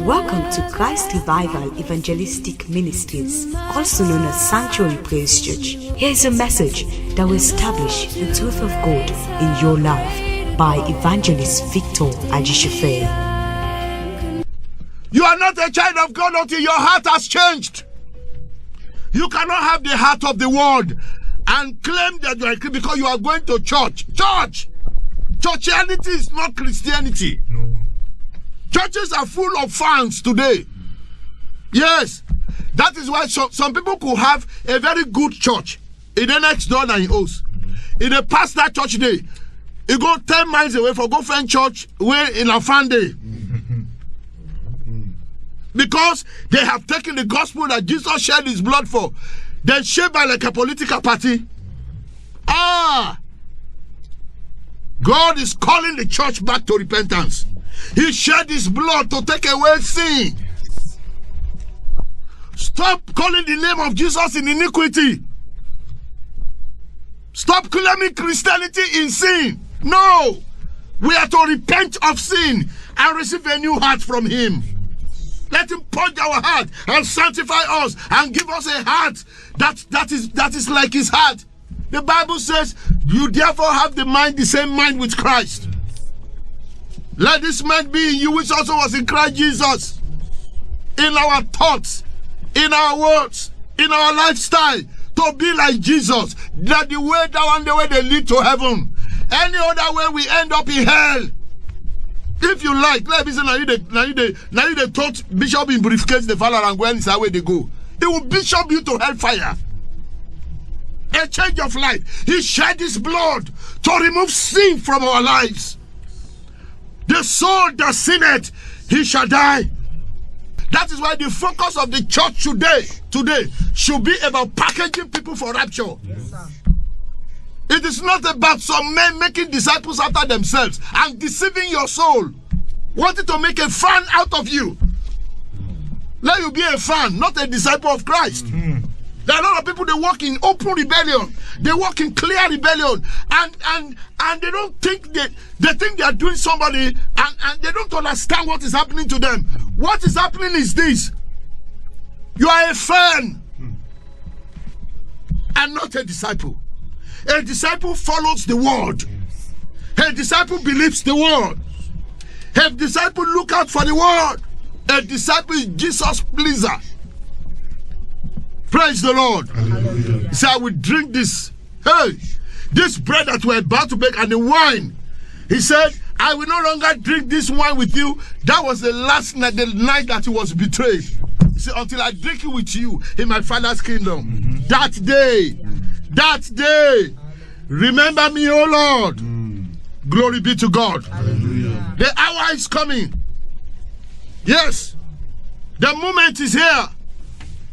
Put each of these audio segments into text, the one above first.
Welcome to Christ Revival Evangelistic Ministries, also known as Sanctuary Praise Church. Here is a message that will establish the truth of God in your life by Evangelist Victor Ajishefe. You are not a child of God until your heart has changed. You cannot have the heart of the world and claim that you are Christian because you are going to church. Churchianity is not Christianity. No. Churches are full of fans today. Yes. That is why some people could have a very good church in the next door than in Os. In a pastor church day, you go 10 miles away for go find church where in a fan day. Because they have taken the gospel that Jesus shed his blood for, then shaped by like a political party. God is calling the church back to repentance. He shed his blood to take away sin. Stop calling the name of Jesus in iniquity. Stop claiming Christianity in sin. No. We are to repent of sin and receive a new heart from him. Let him purge our heart and sanctify us and give us a heart that is like his heart. The Bible says, you therefore have the same mind with Christ. Let this mind be in you which also was in Christ Jesus. In our thoughts, in our words, in our lifestyle, to be like Jesus. That the way down and the way they lead to heaven. Any other way we end up in hell. If you like, let me say now you taught bishop in briefcase the father and when is that way they go. It will bishop you to hellfire. A change of life. He shed his blood to remove sin from our lives. The soul that sinneth, he shall die. That is why the focus of the church today should be about packaging people for rapture. Yes. It is not about some men making disciples after themselves and deceiving your soul, wanting to make a fan out of you. Let you be a fan, not a disciple of Christ. Mm-hmm. There are a lot of people, they walk in open rebellion. They walk in clear rebellion. And they don't think they think they are doing somebody and they don't understand what is happening to them. What is happening is this. You are a fan and not a disciple. A disciple follows the word. A disciple believes the word. A disciple look out for the word. A disciple is Jesus pleaser. Praise the Lord. Hallelujah. He said, I will drink this. Hey, this bread that we're about to bake and the wine. He said, I will no longer drink this wine with you. That was the last night, the night that he was betrayed. He said, until I drink it with you in my Father's kingdom. Mm-hmm. That day, remember me, O Lord. Glory be to God. Hallelujah. The hour is coming. Yes, the moment is here.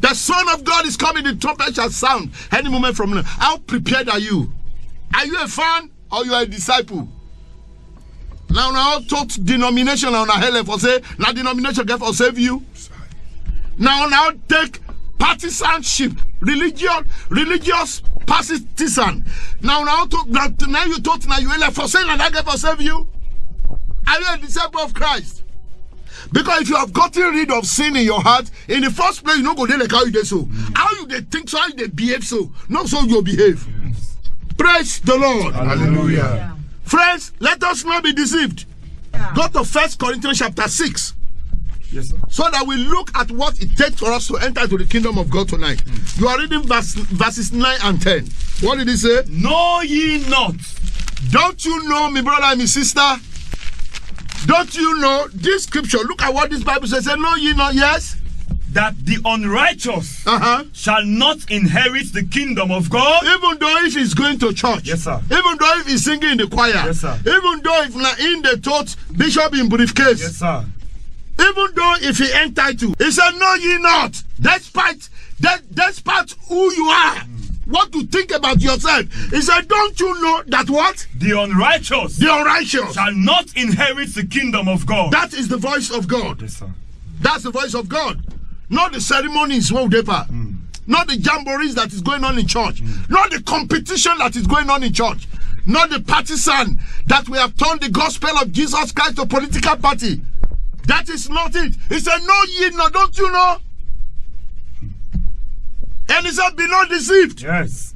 The Son of God is coming, the trumpet shall sound any moment from now. How prepared are you? Are you a fan or you are a disciple? Now taught denomination on a hell for say, now denomination get for save you. Now take partisanship, religious partisan. Now you taught now you for say now that get for save you. Are you a disciple of Christ? Because if you have gotten rid of sin in your heart, in the first place, you don't go there like how you do so. How you they think so, how you they behave so. Not so you behave. Praise the Lord. Hallelujah. Friends, let us not be deceived. Go to 1 Corinthians chapter 6. Yes, sir. So that we look at what it takes for us to enter into the kingdom of God tonight. You are reading verses 9 and 10. What did he say? Know ye not. Don't you know, my brother and my sister? Don't you know this scripture? Look at what this Bible says. Say, know ye not, yes? That the unrighteous shall not inherit the kingdom of God. Even though if he's going to church. Yes, sir. Even though if he's singing in the choir. Yes, sir. Even though if not in the taught bishop in briefcase. Yes, sir. Even though if he entitled. He said, know ye not. Despite who you are. What to think about yourself. He said, don't you know that what? The unrighteous shall not inherit the kingdom of God. That is the voice of God. Yes, sir. That's the voice of God. Not the ceremonies, not the jamborees that is going on in church. Not the competition that is going on in church. Not the partisan that we have turned the gospel of Jesus Christ to a political party. That is not it. He said, know ye not, don't you know? And he said, be not deceived. Yes.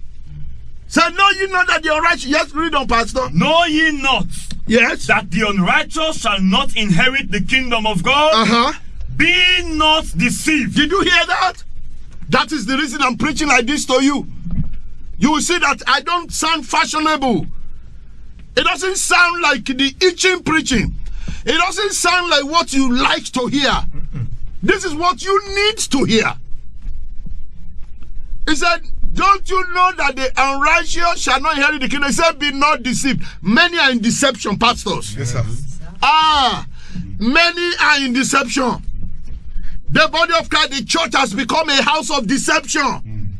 Said, know ye not that the unrighteous... Yes, read on, Pastor. Know ye not Yes. that the unrighteous shall not inherit the kingdom of God? Be not deceived. Did you hear that? That is the reason I'm preaching like this to you. You will see that I don't sound fashionable. It doesn't sound like the itching preaching. It doesn't sound like what you like to hear. This is what you need to hear. He said, don't you know that the unrighteous shall not inherit the kingdom? He said, be not deceived. Many are in deception, pastors. Yes, sir. Many are in deception. The body of Christ, the church has become a house of deception.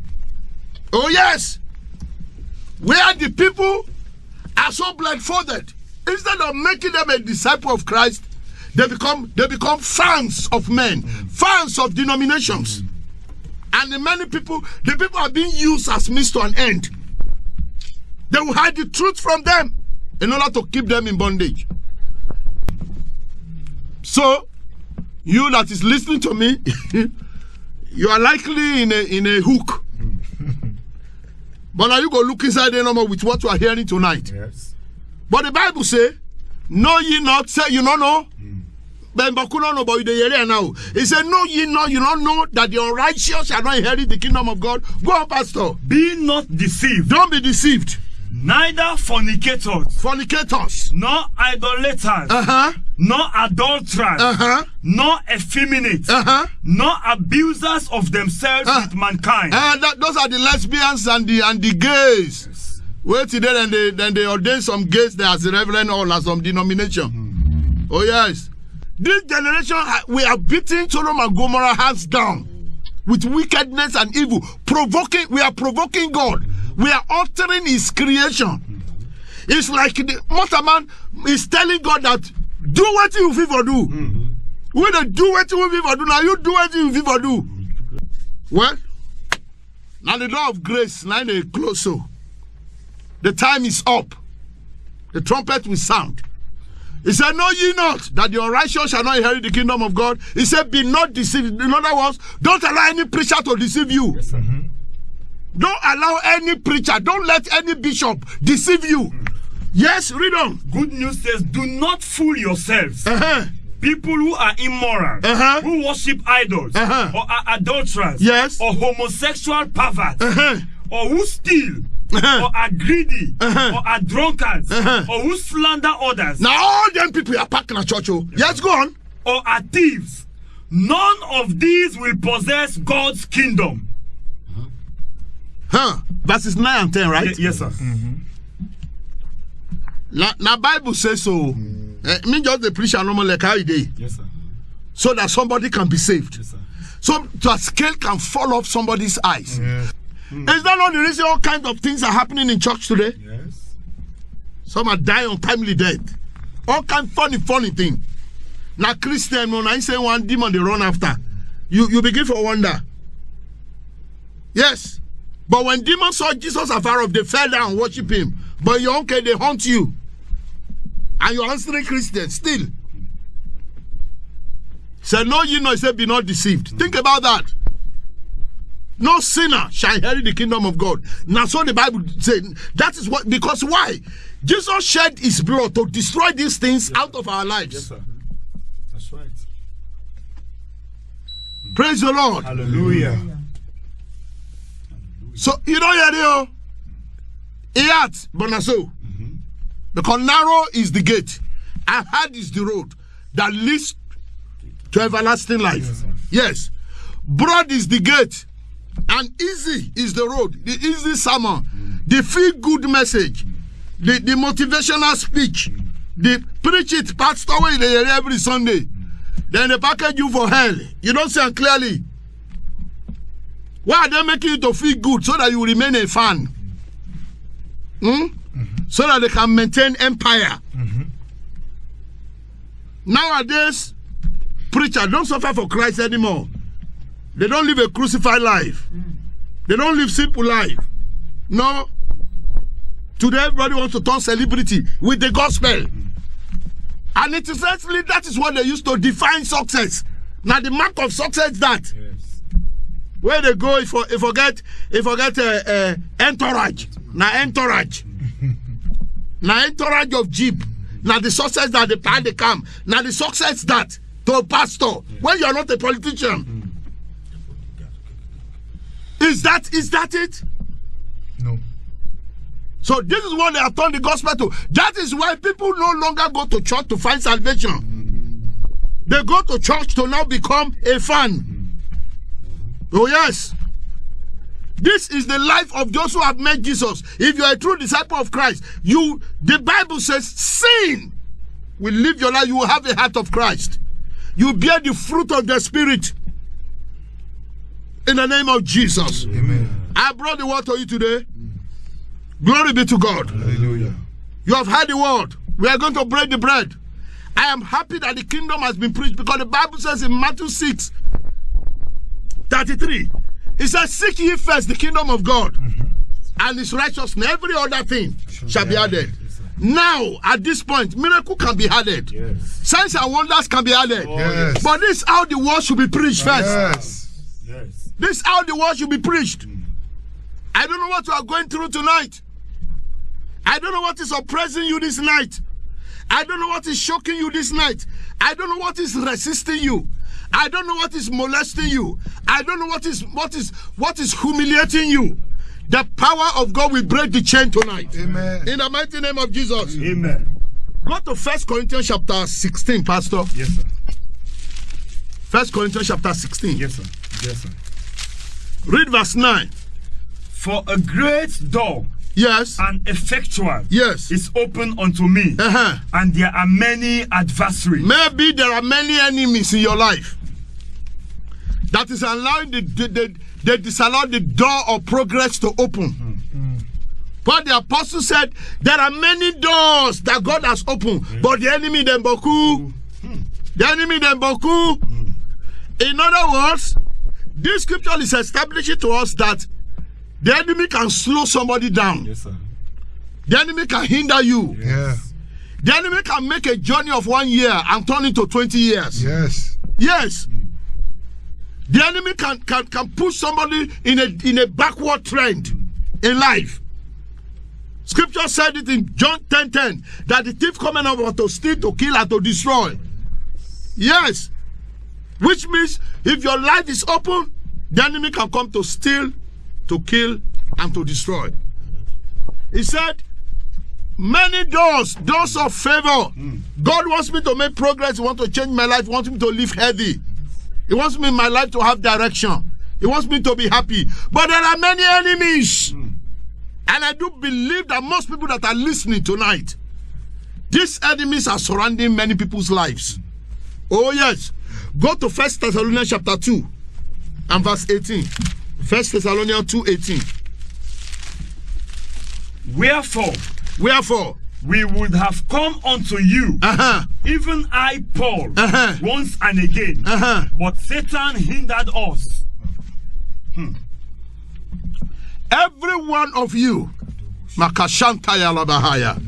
Oh yes. Where the people are so blindfolded. Instead of making them a disciple of Christ, they become fans of men, fans of denominations. And the people are being used as means to an end. They will hide the truth from them in order to keep them in bondage. So, you that is listening to me, you are likely in a hook. But now you go look inside the number with what you are hearing tonight. Yes. But the Bible say, know ye not, say you don't know. But he said, know ye not, you don't know that the unrighteous shall not inherit the kingdom of God. Go on, Pastor. Be not deceived. Don't be deceived. Neither fornicators, nor idolaters, nor adulterers, nor effeminate, nor abusers of themselves with mankind. Those are the lesbians and the gays. Yes. Wait till then they ordain some gays there as the reverend or as some denomination. Oh yes. This generation, we are beating Sodom and Gomorrah hands down with wickedness and evil. We are provoking God. We are altering his creation. It's like the Motorman is telling God that do what you feel for do. When they do what you feel for do, now you do what you feel for do. Well, now the door of grace, now they close so. The time is up. The trumpet will sound. He said, know ye not that the unrighteous shall not inherit the kingdom of God? He said, be not deceived. In other words, don't allow any preacher to deceive you. Yes, don't allow any preacher, don't let any bishop deceive you. Yes, read on. Good news says, do not fool yourselves. People who are immoral, who worship idols, or are adulterers, yes, or homosexual perverts, or who steal, or are greedy, or are drunkards, or who slander others. Now all them people are packing a church. Yes, go on. Or are thieves. None of these will possess God's kingdom. Verses 9 and 10, right? Yes, sir. Now Bible says so. Me just the preacher normal like how he did. Yes, sir. So that somebody can be saved. Yes, sir. So the scale can fall off somebody's eyes. Is that not the reason all kinds of things are happening in church today? Yes. Some are dying untimely death. All kind of funny thing. Now Christian, when I say one demon they run after, you begin to wonder. Yes. But when demons saw Jesus afar off, they fell down and worship him. But you're okay, they haunt you. And you're answering Christian still. Said, no, you know, he said, be not deceived. Think about that. No sinner shall inherit the kingdom of God. Now, so the Bible said, that is what, because why? Jesus shed his blood to destroy these things out of our lives. Yes, sir. That's right. Praise the Lord. Hallelujah. So, you don't hear it, Iat, but not so. Because narrow is the gate, and hard is the road that leads to everlasting life. Yes. Broad is the gate, and easy is the road, the easy sermon, the feel-good message, the motivational speech, the preach it, pastor way they hear every Sunday. Then they package you for hell. You don't see it clearly. Why are they making you to feel good so that you remain a fan? So that they can maintain empire. Nowadays, preachers don't suffer for Christ anymore. They don't live a crucified life. They don't live simple life. No. Today, everybody wants to turn celebrity with the gospel. And interestingly, that is what they used to define success. Now the mark of success that. Yes. Where they go, if forget entourage. Now entourage. Now entourage of Jeep. Now the success that the plan they come. Now the success that to a pastor when you are not a politician. Is that it? No. So this is what they have turned the gospel to. That is why people no longer go to church to find salvation. They go to church to now become a fan. Oh yes. This is the life of those who have met Jesus. If you are a true disciple of Christ, the Bible says, sin will live your life. You will have the heart of Christ. You bear the fruit of the Spirit. In the name of Jesus. Amen. I brought the word to you today. Glory be to God. Hallelujah. You have heard the word. We are going to break the bread. I am happy that the kingdom has been preached, because the Bible says in Matthew 6:33, it says, seek ye first the kingdom of God and his righteousness. Every other thing shall be added. Now, at this point, miracle can be added. Yes. Signs and wonders can be added. Yes. But this is how the word should be preached first. Yes. Yes. This is how the word should be preached. I don't know what you are going through tonight. I don't know what is oppressing you this night. I don't know what is shocking you this night. I don't know what is resisting you. I don't know what is molesting you. I don't know what is humiliating you. The power of God will break the chain tonight. Amen. In the mighty name of Jesus. Amen. Go to 1 Corinthians chapter 16, Pastor. Yes, sir. 1 Corinthians chapter 16. Yes, sir. Yes, sir. Read verse 9. For a great door Yes. and effectual Yes. is open unto me, and there are many adversaries. Maybe there are many enemies in your life that is allowing they disallow the door of progress to open. But the apostle said there are many doors that God has opened, but the enemy them boku. The enemy them boku. In other words, this scripture is establishing to us that the enemy can slow somebody down. Yes, sir. The enemy can hinder you. Yeah. The enemy can make a journey of 1 year and turn into 20 years. Yes. Yes. The enemy can push somebody in a backward trend in life. Scripture said it in John 10:10 that the thief coming over to steal, to kill, and to destroy. Yes. Which means if your life is open, the enemy can come to steal, to kill, and to destroy. He said, many doors of favor. God wants me to make progress. He wants to change my life. He wants me to live healthy. He wants me in my life to have direction. He wants me to be happy. But there are many enemies. And I do believe that most people that are listening tonight, these enemies are surrounding many people's lives. Oh yes. Go to 1 Thessalonians chapter 2 and verse 18. 1 Thessalonians 2:18. Wherefore, we would have come unto you, even I, Paul, once and again, but Satan hindered us. Every one of you, Makashantaya Labahaya,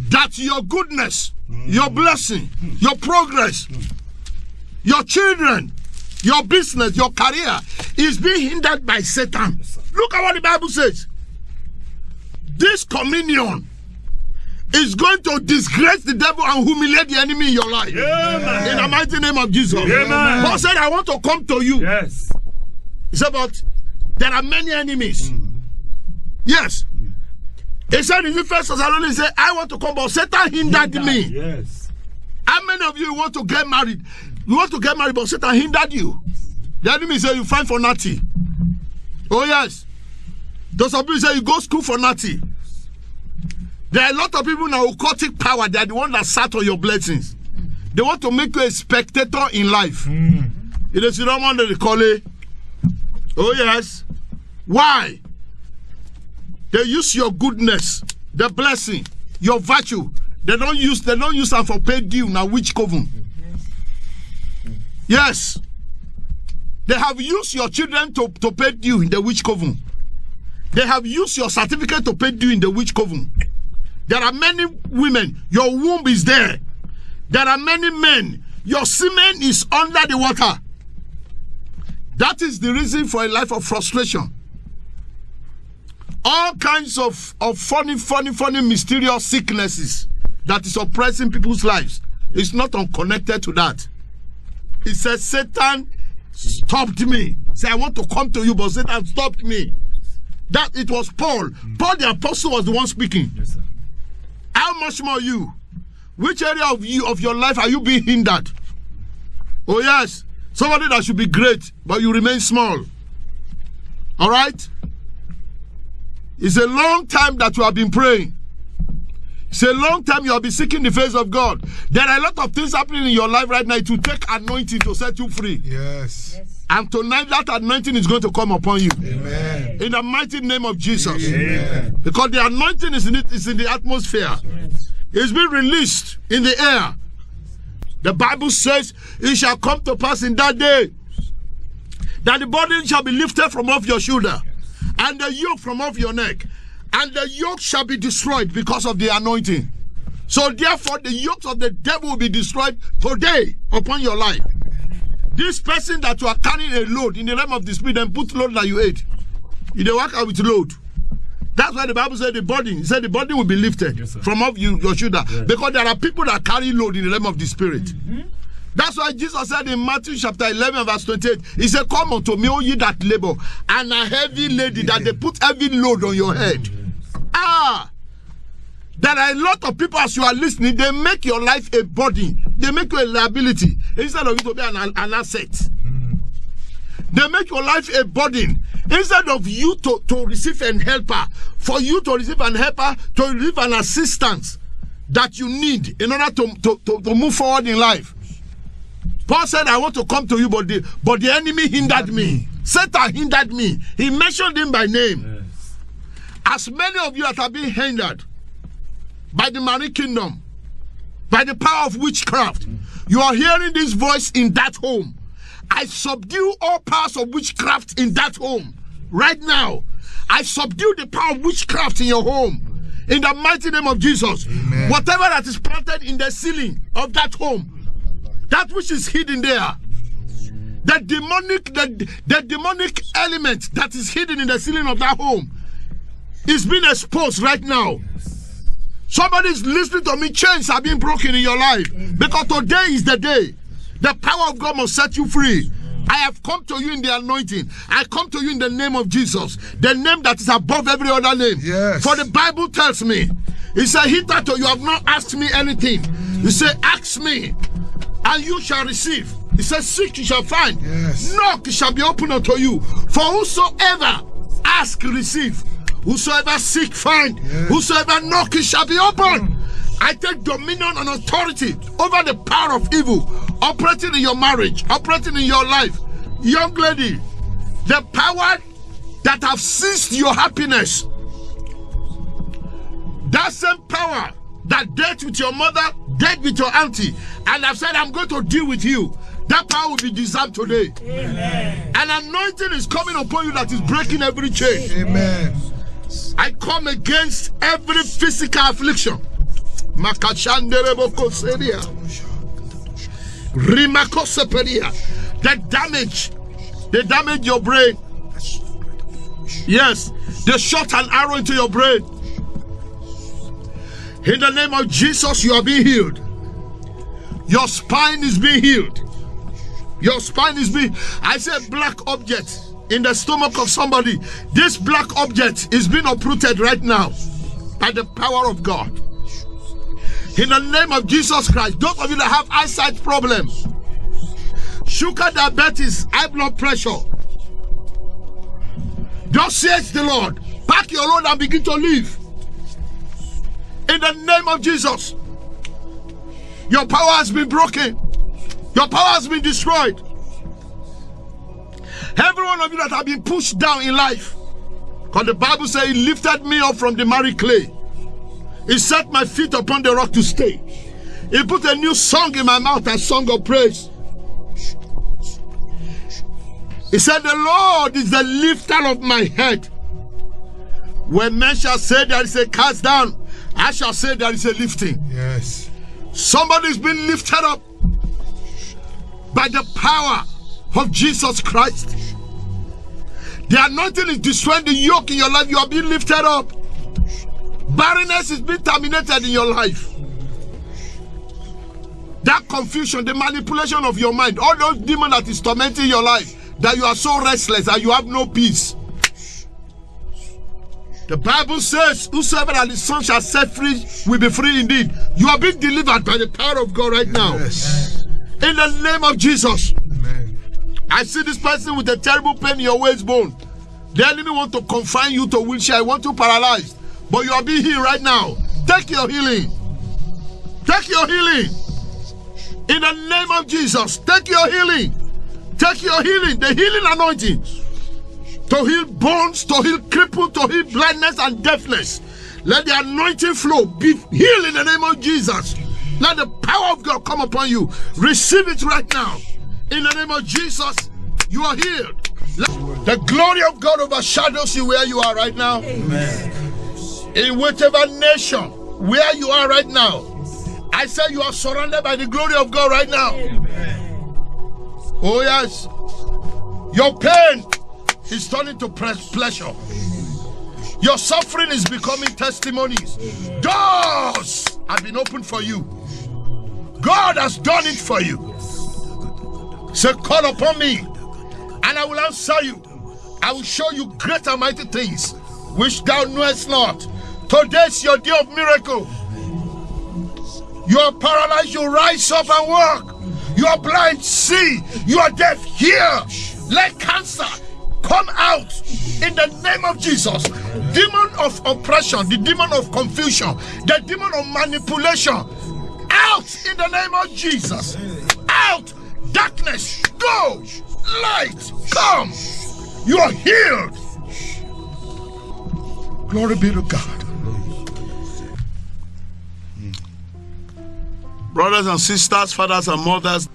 that your goodness, your blessing, your progress, your children, your business, your career is being hindered by Satan. Look at what the Bible says. This communion is going to disgrace the devil and humiliate the enemy in your life. Amen. In the mighty name of Jesus. Amen. Paul said, I want to come to you. Yes. He said, but there are many enemies. Yes. He said in the 1 Thessalonians, he said, I want to come, but Satan hindered me. Yes. How many of you want to get married? You want to get married, but Satan hindered you. The enemy say you find for nothing. Oh yes. Those of you say you go school for nothing. There are a lot of people in occultic power. They are the one that sat on your blessings. They want to make you a spectator in life. It is the Roman that they call it. Oh yes. Why? They use your goodness, the blessing, your virtue. They don't use them for paid due now which coven. Yes. They have used your children to pay due in the witch coven. They have used your certificate to pay due in the witch coven. There are many women, your womb is there. There are many men, your semen is under the water. That is the reason for a life of frustration. All kinds of funny, mysterious sicknesses that is oppressing people's lives. It's not unconnected to that. It says, Satan stopped me. Say, I want to come to you, but Satan stopped me. That it was Paul. Paul the apostle was the one speaking. Yes, sir. How much more you? Which area of your life are you being hindered? Oh yes, somebody that should be great, but you remain small. All right? It's a long time that you have been praying. It's a long time you have been seeking the face of God. There are a lot of things happening in your life right now. It will take anointing to set you free. Yes. And tonight that anointing is going to come upon you. Amen. In the mighty name of Jesus. Amen. Because the anointing is in the atmosphere. It's been released in the air. The Bible says, it shall come to pass in that day that the burden shall be lifted from off your shoulder and the yoke from off your neck. And the yoke shall be destroyed because of the anointing. So therefore, the yokes of the devil will be destroyed today upon your life. This person that you are carrying a load in the realm of the spirit and put load that you ate. You don't work out with load. That's why the Bible said the burden. It said the burden will be lifted from off your shoulder. Yes. Because there are people that carry load in the realm of the spirit. That's why Jesus said in Matthew chapter 11 verse 28, he said, come unto me, all ye that labor, and a heavy lady, that they put heavy load on your head. There are a lot of people, as you are listening, they make your life a burden. They make you a liability instead of you to be an asset. They make your life a burden instead of you to receive an helper. For you to receive an helper, to receive an assistance that you need in order to move forward in life. Paul said, I want to come to you, but the enemy hindered me. Satan hindered me. He mentioned him by name. Yes. As many of you that have been hindered by the marine kingdom, by the power of witchcraft, you are hearing this voice in that home. I subdue all powers of witchcraft in that home. Right now, I subdue the power of witchcraft in your home. In the mighty name of Jesus. Amen. Whatever that is planted in the ceiling of that home, that which is hidden there, the demonic element that is hidden in the ceiling of that home is being exposed right now. Somebody is listening to me. Chains are being broken in your life, because today is the day. The power of God must set you free. I have come to you in the anointing. I come to you in the name of Jesus, the name that is above every other name. Yes. For the Bible tells me, it said, hitherto you have not asked me anything. You say, ask me, and you shall receive. It says, seek, you shall find. Yes. Knock, it shall be opened unto you. For whosoever ask, receive. Whosoever seek, find. Yes. Whosoever knock, it shall be opened. I take dominion and authority over the power of evil operating in your marriage, operating in your life. Young lady, the power that have seized your happiness, that same power that dealt with your mother, dealt with your auntie, and I've said, I'm going to deal with you. That power will be dissolved today. Amen. An anointing is coming upon you that is breaking every chain. Amen. I come against every physical affliction. They damage your brain. Yes, they shot an arrow into your brain. In the name of Jesus, you are being healed. Your spine is being healed. Your spine is being, I said, black object in the stomach of somebody. This black object is being uprooted right now by the power of God. In the name of Jesus Christ, those of you that have eyesight problems, sugar diabetes, high blood pressure, just says the Lord, pack your load and begin to live. In the name of Jesus, your power has been broken. Your power has been destroyed. Every one of you that have been pushed down in life, because the Bible says, He lifted me up from the miry clay. He set my feet upon the rock to stay. He put a new song in my mouth, a song of praise. He said, the Lord is the lifter of my head. When men shall say there is a cast down I shall say there is a lifting. Yes. Somebody's been lifted up by the power of Jesus Christ. The anointing is destroying the yoke in your life. You are being lifted up. Barrenness is being terminated in your life. That confusion, the manipulation of your mind, all those demons that is tormenting your life, that you are so restless and you have no peace. The Bible says, whosoever that the Son shall set free will be free indeed. You are being delivered by the power of God right now. Yes. In the name of Jesus. Amen. I see this person with a terrible pain in your waist bone. The enemy want to confine you to a wheelchair. I want you paralyzed. But you are being healed right now. Take your healing. Take your healing. In the name of Jesus. Take your healing. Take your healing. The healing anointing. To heal bones, to heal cripple, to heal blindness and deafness. Let the anointing flow. Be healed in the name of Jesus. Let the power of God come upon you. Receive it right now. In the name of Jesus, you are healed. The glory of God overshadows you where you are right now. Amen. In whatever nation, where you are right now, I say you are surrounded by the glory of God right now. Amen. Oh yes. Your pain is turning to pleasure. Your suffering is becoming testimonies. Doors have been opened for you. God has done it for you. Say, call upon me, and I will answer you. I will show you great and mighty things which thou knowest not. Today is your day of miracle. You are paralyzed, you rise up and walk. You are blind, see. You are deaf, hear. Let cancer come out in the name of Jesus. Demon of oppression, the demon of confusion, the demon of manipulation, out in the name of Jesus. Out. Darkness, go. Light, come. You are healed. Glory be to God. Brothers and sisters, fathers and mothers,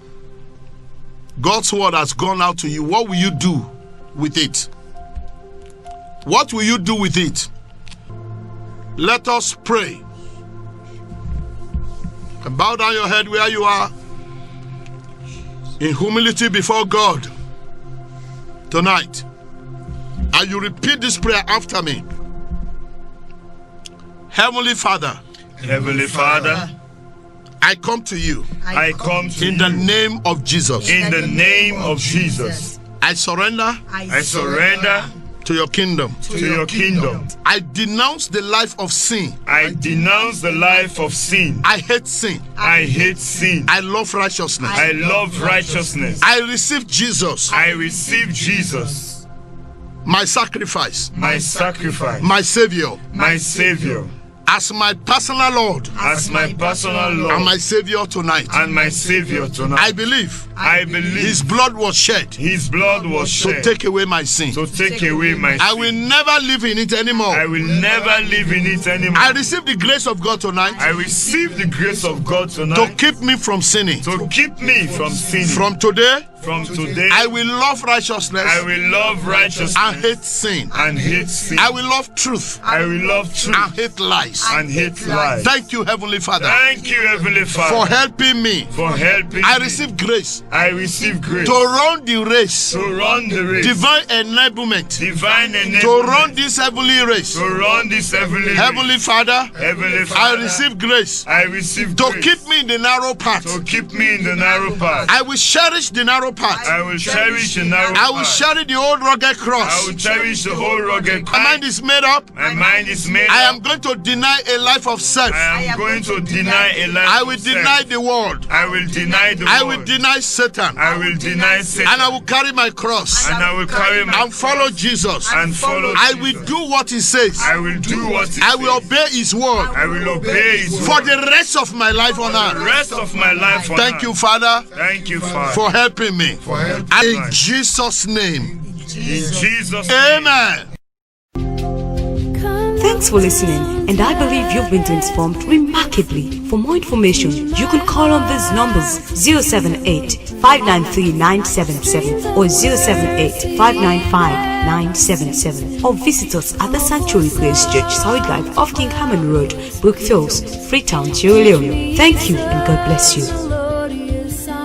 God's word has gone out to you. What will you do with it? What will you do with it? Let us pray. And bow down your head where you are in humility before God tonight. And you repeat this prayer after me. Heavenly Father. Heavenly Father, I come to you. I come to you in the name of Jesus. in the name of Jesus. I surrender I surrender to your kingdom. to your kingdom. I denounce the life of sin. I denounce the life of sin. I hate sin. I hate sin. I love righteousness. I love righteousness. I receive Jesus, I receive Jesus, my sacrifice, my sacrifice, my Savior, my Savior, as my personal Lord as my personal Lord and my Savior tonight. and my Savior tonight. I believe I believe His blood was shed His blood was to shed take away my sin. to take away my I sin. will never live in it anymore. I will never live in it anymore. I receive the grace of God tonight I receive the grace of God to tonight keep me from sinning. to keep me from sinning. From today, From today, I will love righteousness I will love righteousness and hate sin. and hate sin. I will love truth I will love truth and hate lies. and hate lies. Thank you, Heavenly Father, Thank you, Heavenly for Father, helping me. for helping I me. receive grace I receive grace to run the race, to run the race. divine enablement Divine to enablement run this heavenly race. to run this heavenly race. Heavenly Father, Heavenly I Father, receive grace I receive to grace keep me in the narrow path. to keep me in the narrow path. I will cherish the narrow path. I will cherish the narrow I will path. cherish the old rugged I cross. will cherish the whole rugged My mind path. is made up. My mind is made I up. am going to deny a life of self. I am going to deny a life. I will of deny self. the world. I will deny the I world. will deny Satan. I will deny Satan. And I will carry my cross And I will carry my and follow Jesus. and follow I Jesus. will do what He says. I will do what he I will says. obey His word I will obey His for word. the rest of my life on The earth. rest of my life on Thank you, earth. Father, Thank you, Father. for helping me. For help. And in Jesus' name, In Jesus' name. amen. Thanks for listening, and I believe you've been transformed remarkably. For more information, you can call on these numbers 078-593-977 or 078-595-977, or visit us at the Sanctuary Praise Church, South Drive off King Hammond Road, Brookfields, Freetown, Sierra Leone. Thank you, and God bless you.